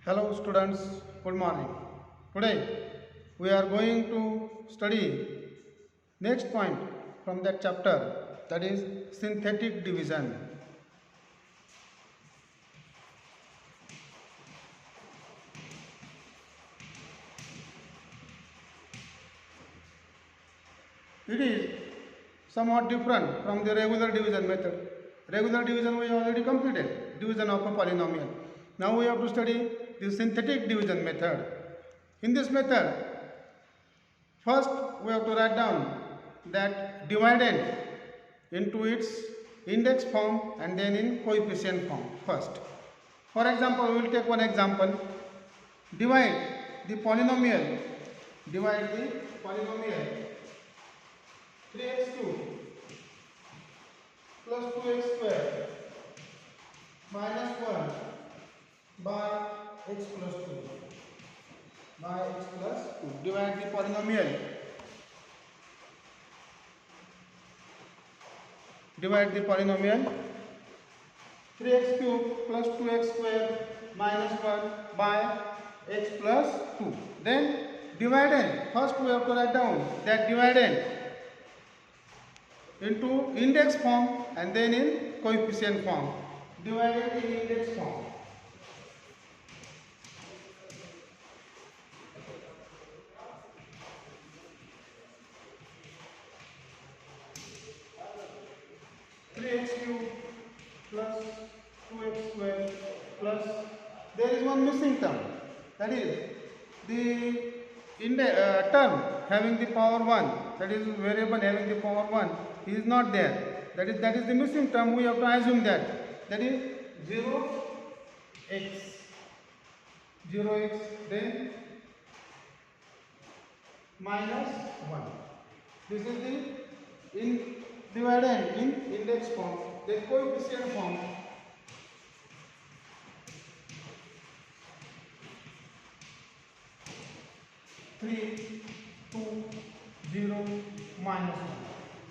Hello students, good morning. Today we are going to study next point from that chapter, that is synthetic division. It is somewhat different from the regular division method. Regular division we already completed, division of a polynomial. Now we have to study the synthetic division method. In this method, first we have to write down that dividend into its index form and then in coefficient form first. For example, we will take one example. Divide the polynomial 3x2 plus 2x square minus 1 by x plus 2 by x plus 2. Divide the polynomial. Divide the polynomial 3x cube plus 2x square minus 1 by x plus 2. Then dividend. First we have to write down that dividend into index form and then in coefficient form. Dividend in index form. Plus 2x square plus, there is one missing term, that is the term having the power 1, that is variable having the power 1 is not there, that is the missing term. We have to assume that is 0x, then minus 1. This is the dividend in index form. The coefficient form, three, two, zero, minus 1.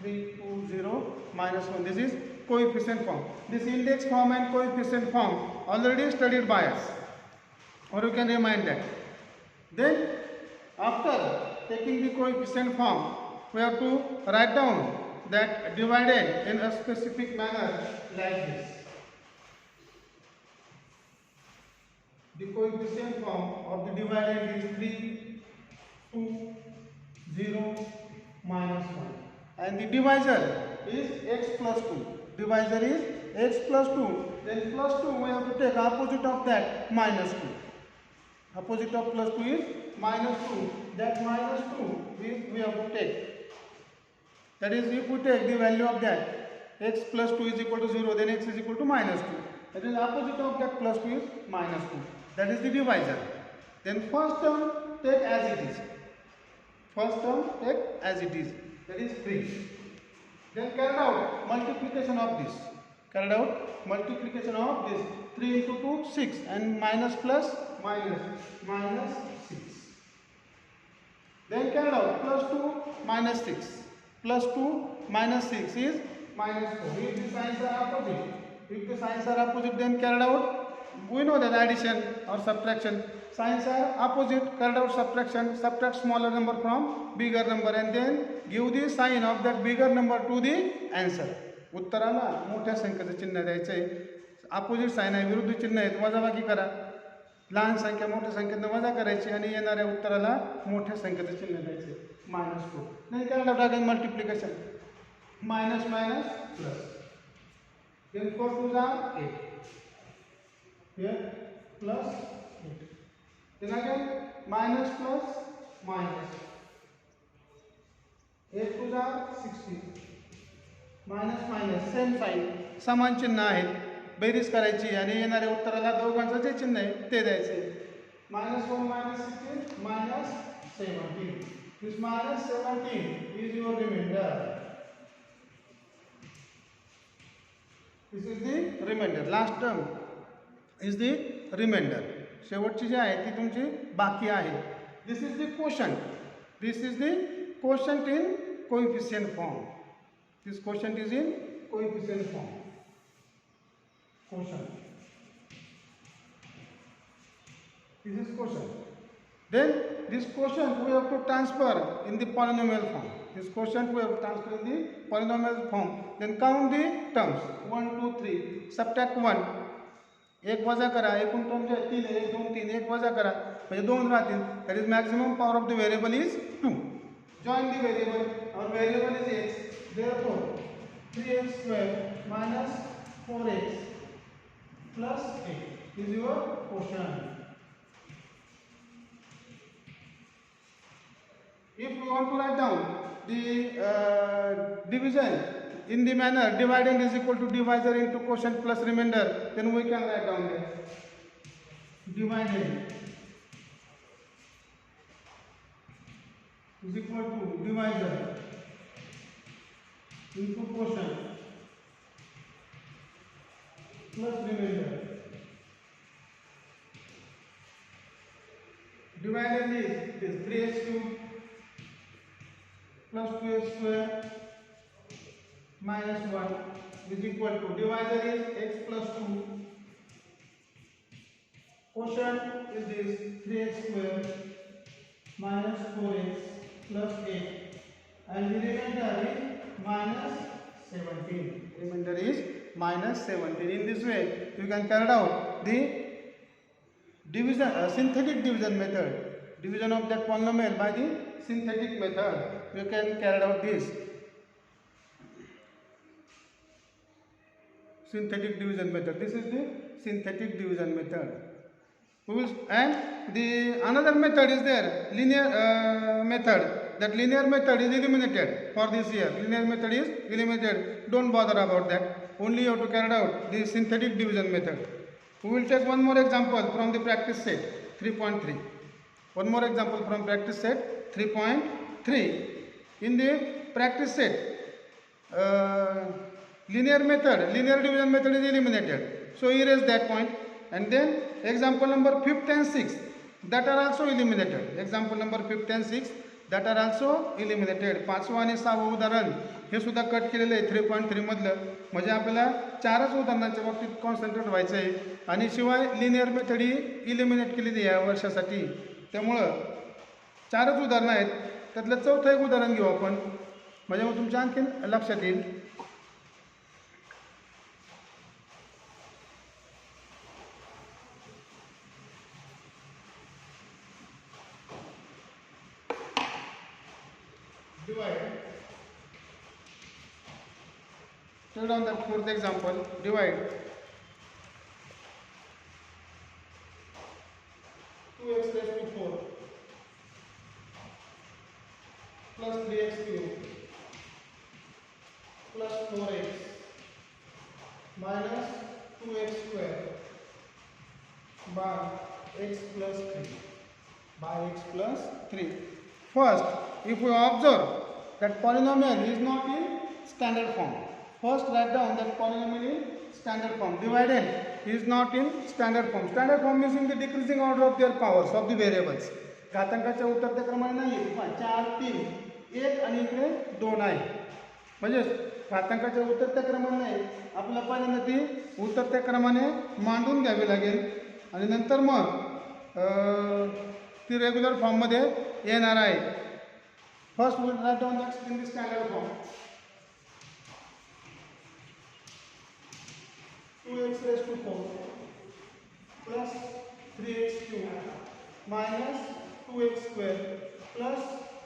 3, 2, 0, minus 1. This is coefficient form. This index form and coefficient form already studied by us, or you can remind that. Then after taking the coefficient form, we have to write down that dividend in a specific manner like this. The coefficient form of the dividend is 3, 2, 0, minus 1. And the divisor is x plus 2. Divisor is x plus 2. Then plus 2 we have to take opposite of that, minus 2. Opposite of plus 2 is minus 2. That minus 2 we have to take. That is, if we take the value of that, x plus 2 is equal to 0, then x is equal to minus 2. That is, opposite of that plus 2 is minus 2. That is the divisor. Then first term take as it is. First term take as it is. That is 3. Then carry out multiplication of this. Carried out multiplication of this. 3 into 2, 6. And minus plus minus 6. Then carry out plus 2 minus 6. Plus 2 minus 6 is minus 4. If the signs are opposite, then carried out, we know that addition or subtraction, signs are opposite, carried out subtraction, subtract smaller number from bigger number and then give the sign of that bigger number to the answer. उत्तराला मोठ्या संख्येचं चिन्ह द्यायचंय. Opposite sign आहे, विरुद्ध चिन्ह आहे, वजाबाकी करा. लहान संख्या मोठ्या संख्येने वजा करायची आणि येणाऱ्या उत्तराला मोठ्या संख्येचं चिन्ह द्यायचे, -4. नाही काय लागेल multiplication, minus minus plus. then 4 2 are 8. here plus 8. then again minus plus minus. 8 2 are 16. Minus minus same sign, समान चिन्ह आहेत. बेरीज करायची आणि येणाऱ्या उत्तराला दोघांचं जे चिन्ह आहे ते द्यायचे. -1 -16 -17. This -17 is your remainder. This is the remainder. Last term is the remainder. शेवटची जी आहे ती तुमची बाकी आहे. This is the quotient. This is the quotient in coefficient form. This quotient is in coefficient form. Quotient. This is quotient. Then this quotient we have to transfer in the polynomial form. This quotient we have to transfer in the polynomial form. Then count the terms. 1, 2, 3. Subtract 1. एक वजा करा, एकूण term जे 3 1 2 3 एक वजा करा म्हणजे 2 राहतील. That is maximum power of the variable is 2. Join the variable. Our variable is x. Therefore 3x square minus 4x plus 8 is your quotient. If we want to write down the division in the manner dividend is equal to divisor into quotient plus remainder, then we can write down that dividend is equal to divisor into quotient plus remainder. Dividend is this 3x cube plus 2x square minus 1 is equal to divisor is x plus 2. Quotient is this 3x square minus 4x plus 8 and the remainder is minus 17. Remainder is minus 17. In this way you can carry out the division synthetic division method. Division of that polynomial by the synthetic method. You can carry out this synthetic division method. This is the synthetic division method. And the another method is there, linear method. That linear method is eliminated for this year. Linear method is eliminated. Don't bother about that. Only you have to carry out the synthetic division method. We will take one more example from the practice set 3.3. One more example from practice set 3.3. In the practice set, linear division method is eliminated. So erase that point. And then example number 5th and 6th that are also eliminated. Example number 5th and 6th that are also eliminated. 5वा आणि 6वा उदाहरण हे सुद्धा cut केलेले आहे 3.3 मधलं. म्हणजे आपल्याला 4च उदाहरणांच्या बाबतीत concentrate व्हायचं आहे आणि शिवाय लिनियर मेथड ही इलिमिनेट केलेली आहे या वर्षासाठी. त्यामुळं 4च उदाहरणं आहेत. त्यातलं 4थं एक उदाहरण घेऊ आपण म्हणजे मग तुमच्या आणखीन लक्षात येईल. Divide. Take down the 4th example. Divide 2x raised to 4 plus 3x cube plus 4x minus 2x square by x plus 3 by x plus 3. First, if we observe that polynomial is not in standard form, first write down that polynomial in standard form. Dividend is not in standard form. Standard form means in the decreasing order of their powers of the variables. घातांकाच्या उतरत्या क्रमाने नाही 4 3 1 आणि इकडे 2 आहे. म्हणजे घातांकाच्या उतरत्या क्रमाने नाही. आपल्याला पहिल्यांदा ती उतरत्या क्रमाने मांडून घ्यावी लागेल आणि नंतर मग ती रेग्युलर फॉर्म मध्ये येणार आहे. First we write down that in the standard form 2x raised to 4 plus 3x cube minus 2x square plus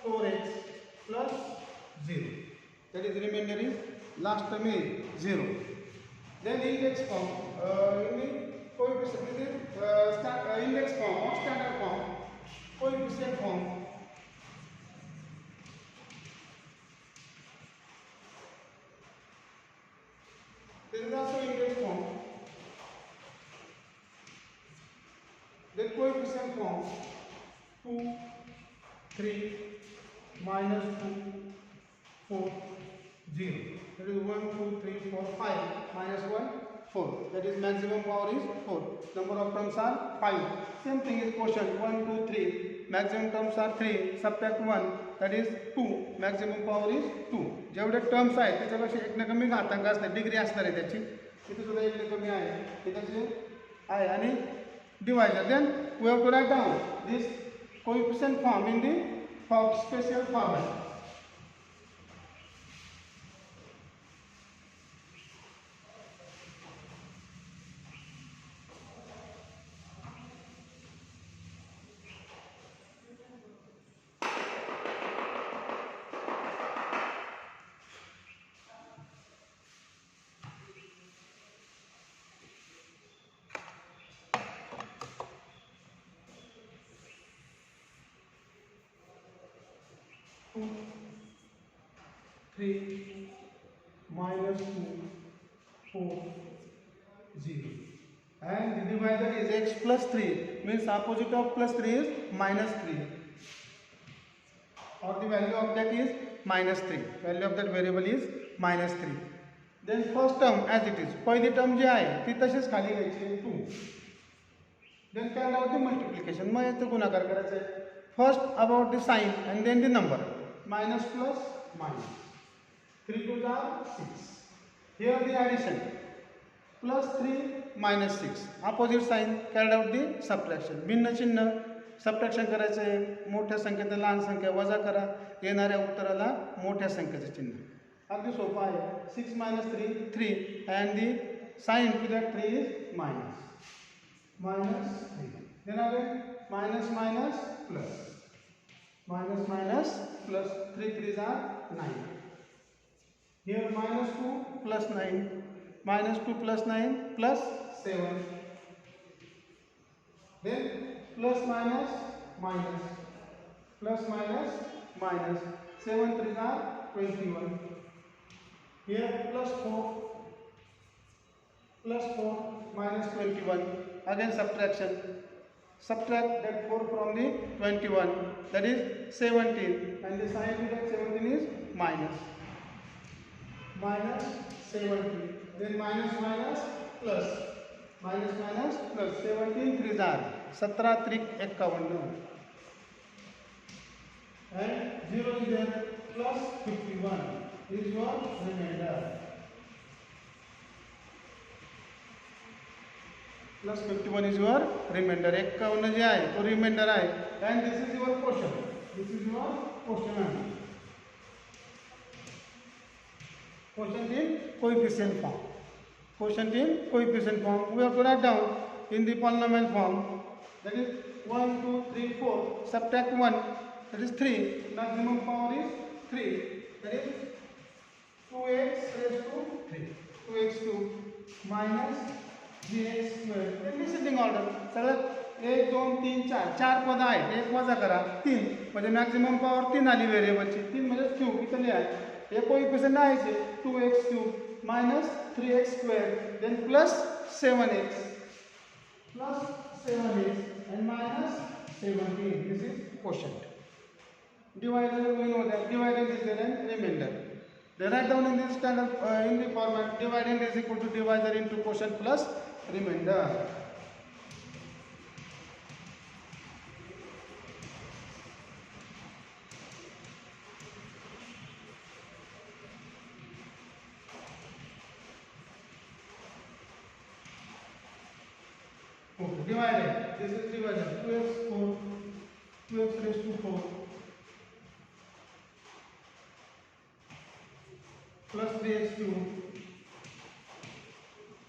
4x plus 0. That is remainder is last term is 0. Then index form in the coefficient index form or standard form, coefficient form. This is also index form. The coefficient form 2, 3, minus 2, 4, 0. That is 1, 2, 3, 4, 5. Minus 1, 4. That is maximum power is 4. Number of terms are 5. Same thing is quotient 1, 2, 3. Maximum terms are 3. Subtract 1. That is 2. Maximum power is 2. जेवढे terms आहेत त्याच्यापेक्षा एक न कमी घातांक असते degree असणार आहे त्याची. इथे सुद्धा एक कमी आहे. इथे आहे आणि divisor. Then we have to write down this coefficient form in the special format. Two, 3 minus 2, 4, 0. And the divisor is x plus 3, means opposite of plus 3 is minus 3, or the value of that is minus 3. Value of that variable is minus 3. Then first term as it is. पहिली term जी आहे ती तशीच खाली घ्यायची 2. Then carry out the multiplication. मग याचा गुणाकार करायचा आहे. First about the sign and then the number. Minus plus minus. 3 2s are 6. Here the addition. Plus 3 minus 6. Opposite sign. Carried out the subtraction. भिन्न चिन्ह. सबट्रॅक्शन करायचं आहे. मोठ्या संख्येत लहान संख्या वजा करा. येणाऱ्या उत्तराला मोठ्या संख्येचे चिन्ह. अगदी सोपं आहे. 6 minus 3 3 and the sign to that 3 is minus. Minus 3. Then again minus minus plus. Minus minus plus 3 3s are 9. Here minus 2 plus 9. Minus 2 plus 9 plus 7. Then plus minus minus. Plus minus minus. 7 3s are 21. Here plus 4. Plus 4 minus 21. Again subtraction. Subtract that 4 from the 21, that is 17, and the sign to that 17 is minus. Minus 17. Then minus minus plus. Minus minus plus. 17 3s are 17 3 51. And 0 is there, plus 51 is your remainder. Plus 51 is your remainder. 51 जे आहे तो reminder आहे. And this is your quotient. This is your quotient. Quotient in coefficient form. Quotient in coefficient form. We have to write down in the polynomial form. That is 1 2 3 4. Subtract 1. That is 3. Maximum power is 3. That is 2x raised to 3. 2x cube minus gx square. In descending order. सगळ्यात 1 2 3 4 4 पद आहेत. एक वजा करा 3 म्हणजे maximum power 3 आली व्हेरिएबलची. 3 म्हणजे क्यूब इथं लिहा. हे कोएफिशिएंट आहे 2x cube minus 3x square. Then plus 7x. Plus 7x and minus 17. This is quotient. Divider we know that dividend is there and remainder. They write down in this standard in the format dividend is equal to divisor into quotient plus remainder. Okay, divided. This is division. 2x 4, 2x raised to 4 plus 3x cube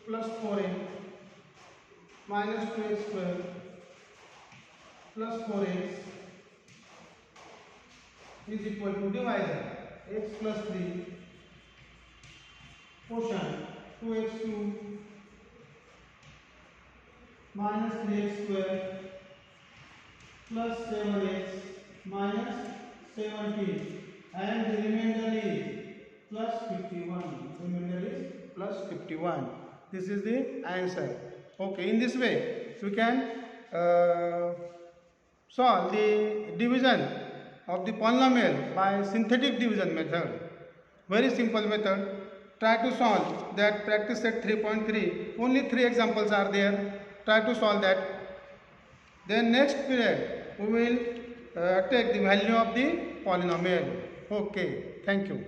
plus 4x minus 2x square plus 4x is equal to divisor x plus 3 quotient 2x cube minus 3x square plus 7x minus 17 and the remainder is plus 51. Remainder is plus 51. This is the answer. Okay, in this way we can solve the division of the polynomial by synthetic division method. Very simple method. Try to solve that. Practice set 3.3. Only 3 examples are there. Try to solve that. Then next period we will take the value of the polynomial. Okay, thank you.